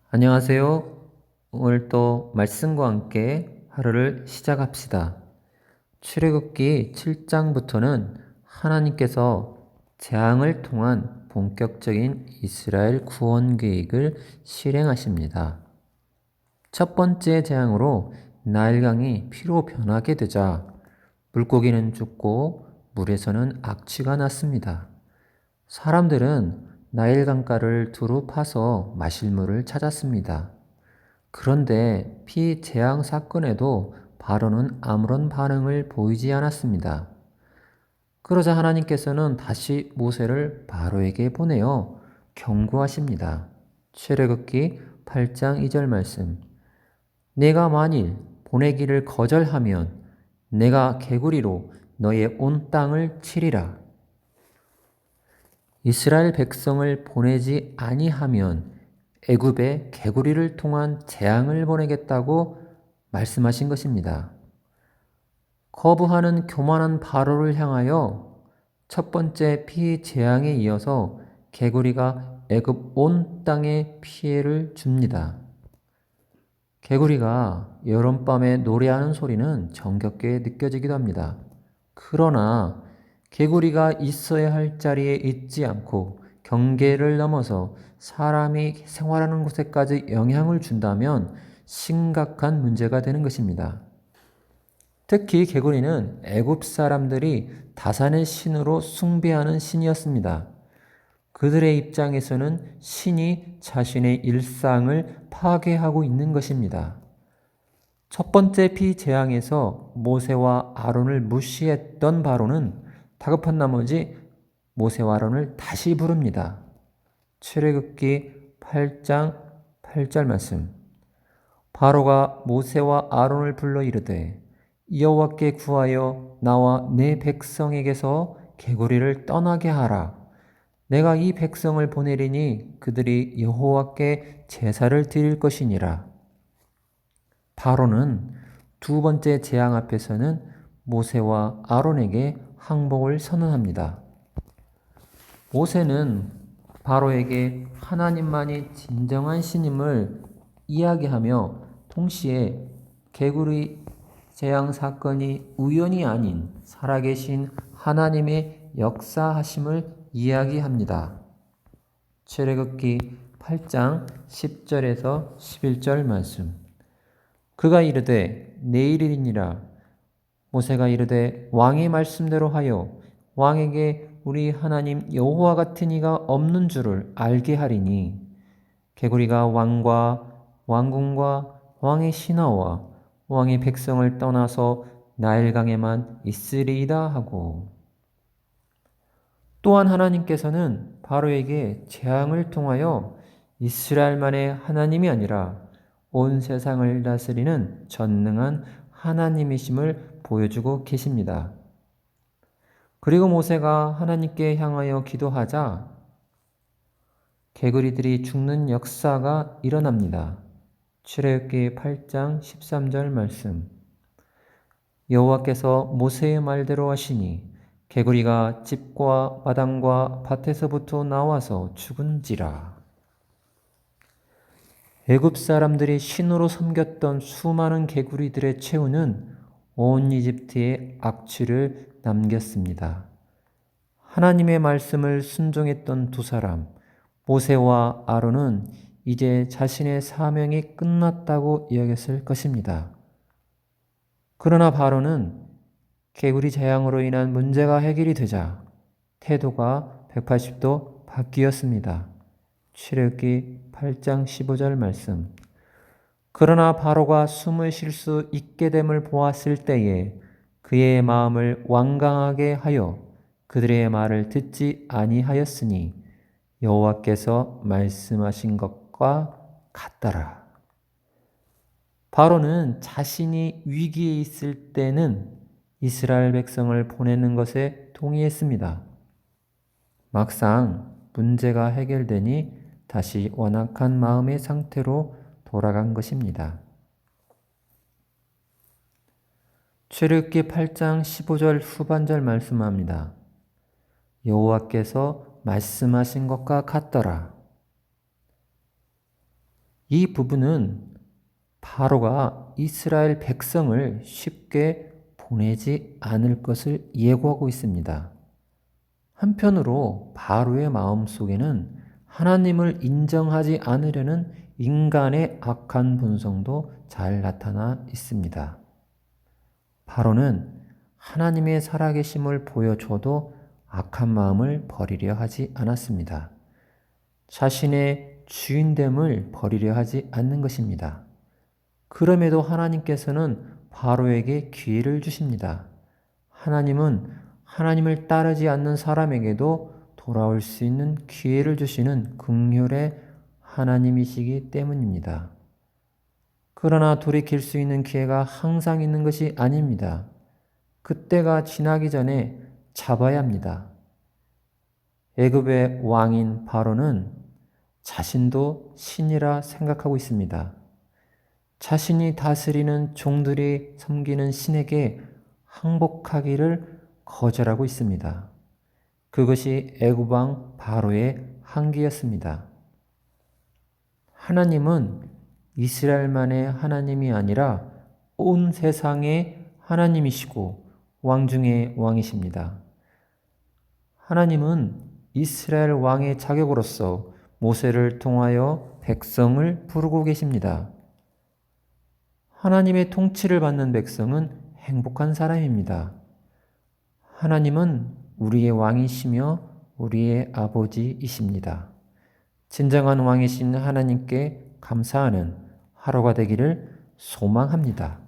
안녕하세요. 오늘 또 말씀과 함께 하루를 시작합시다. 출애굽기 7장부터는 하나님께서 재앙을 통한 본격적인 이스라엘 구원 계획을 실행하십니다. 첫 번째 재앙으로 나일강이 피로 변하게 되자 물고기는 죽고 물에서는 악취가 났습니다. 사람들은 나일강가를 두루 파서 마실 물을 찾았습니다. 그런데 피재앙 사건에도 바로는 아무런 반응을 보이지 않았습니다. 그러자 하나님께서는 다시 모세를 바로에게 보내어 경고하십니다. 출애굽기 8장 2절 말씀. 내가 만일 보내기를 거절하면 내가 개구리로 너의 온 땅을 치리라. 이스라엘 백성을 보내지 아니하면 애굽에 개구리를 통한 재앙을 보내겠다고 말씀하신 것입니다. 거부하는 교만한 바로를 향하여 첫 번째 피재앙에 이어서 개구리가 애굽 온 땅에 피해를 줍니다. 개구리가 여름밤에 노래하는 소리는 정겹게 느껴지기도 합니다. 그러나 개구리가 있어야 할 자리에 있지 않고 경계를 넘어서 사람이 생활하는 곳에까지 영향을 준다면 심각한 문제가 되는 것입니다. 특히 개구리는 애굽 사람들이 다산의 신으로 숭배하는 신이었습니다. 그들의 입장에서는 신이 자신의 일상을 파괴하고 있는 것입니다. 첫 번째 피재앙에서 모세와 아론을 무시했던 바로는 다급한 나머지 모세와 아론을 다시 부릅니다. 출애굽기 8장 8절 말씀. 바로가 모세와 아론을 불러 이르되 여호와께 구하여 나와 내 백성에게서 개구리를 떠나게 하라. 내가 이 백성을 보내리니 그들이 여호와께 제사를 드릴 것이니라. 바로는 두 번째 재앙 앞에서는 모세와 아론에게 항복을 선언합니다. 모세는 바로에게 하나님만이 진정한 신임을 이야기하며 동시에 개구리 재앙 사건이 우연이 아닌 살아계신 하나님의 역사하심을 이야기합니다. 출애굽기 8장 10절에서 11절 말씀. 그가 이르되 내일이니라. 모세가 이르되 왕의 말씀대로 하여 왕에게 우리 하나님 여호와 같은 이가 없는 줄을 알게 하리니 개구리가 왕과 왕궁과 왕의 신하와 왕의 백성을 떠나서 나일강에만 있으리이다 하고, 또한 하나님께서는 바로에게 재앙을 통하여 이스라엘만의 하나님이 아니라 온 세상을 다스리는 전능한 하나님이심을 보여주고 계십니다. 그리고 모세가 하나님께 향하여 기도하자 개구리들이 죽는 역사가 일어납니다. 출애굽기 8장 13절 말씀. 여호와께서 모세의 말대로 하시니 개구리가 집과 마당과 밭에서부터 나와서 죽은지라. 애굽 사람들이 신으로 섬겼던 수많은 개구리들의 최후는 온 이집트에 악취를 남겼습니다. 하나님의 말씀을 순종했던 두 사람, 모세와 아론은 이제 자신의 사명이 끝났다고 여겼을 것입니다. 그러나 바로는 개구리 재앙으로 인한 문제가 해결이 되자 태도가 180도 바뀌었습니다. 출애굽기 8장 15절 말씀. 그러나 바로가 숨을 쉴 수 있게 됨을 보았을 때에 그의 마음을 완강하게 하여 그들의 말을 듣지 아니하였으니 여호와께서 말씀하신 것과 같더라. 바로는 자신이 위기에 있을 때는 이스라엘 백성을 보내는 것에 동의했습니다. 막상 문제가 해결되니 다시 완악한 마음의 상태로 돌아간 것입니다. 출애굽기 8장 15절 후반절 말씀합니다. 여호와께서 말씀하신 것과 같더라. 이 부분은 바로가 이스라엘 백성을 쉽게 보내지 않을 것을 예고하고 있습니다. 한편으로 바로의 마음속에는 하나님을 인정하지 않으려는 인간의 악한 본성도 잘 나타나 있습니다. 바로는 하나님의 살아계심을 보여줘도 악한 마음을 버리려 하지 않았습니다. 자신의 주인됨을 버리려 하지 않는 것입니다. 그럼에도 하나님께서는 바로에게 기회를 주십니다. 하나님은 하나님을 따르지 않는 사람에게도 돌아올 수 있는 기회를 주시는 긍휼의 하나님이시기 때문입니다. 그러나 돌이킬 수 있는 기회가 항상 있는 것이 아닙니다. 그때가 지나기 전에 잡아야 합니다. 애굽의 왕인 바로는 자신도 신이라 생각하고 있습니다. 자신이 다스리는 종들이 섬기는 신에게 항복하기를 거절하고 있습니다. 그것이 애굽 왕 바로의 한계였습니다. 하나님은 이스라엘만의 하나님이 아니라 온 세상의 하나님이시고 왕 중의 왕이십니다. 하나님은 이스라엘 왕의 자격으로서 모세를 통하여 백성을 부르고 계십니다. 하나님의 통치를 받는 백성은 행복한 사람입니다. 하나님은 우리의 왕이시며 우리의 아버지이십니다. 진정한 왕이신 하나님께 감사하는 하루가 되기를 소망합니다.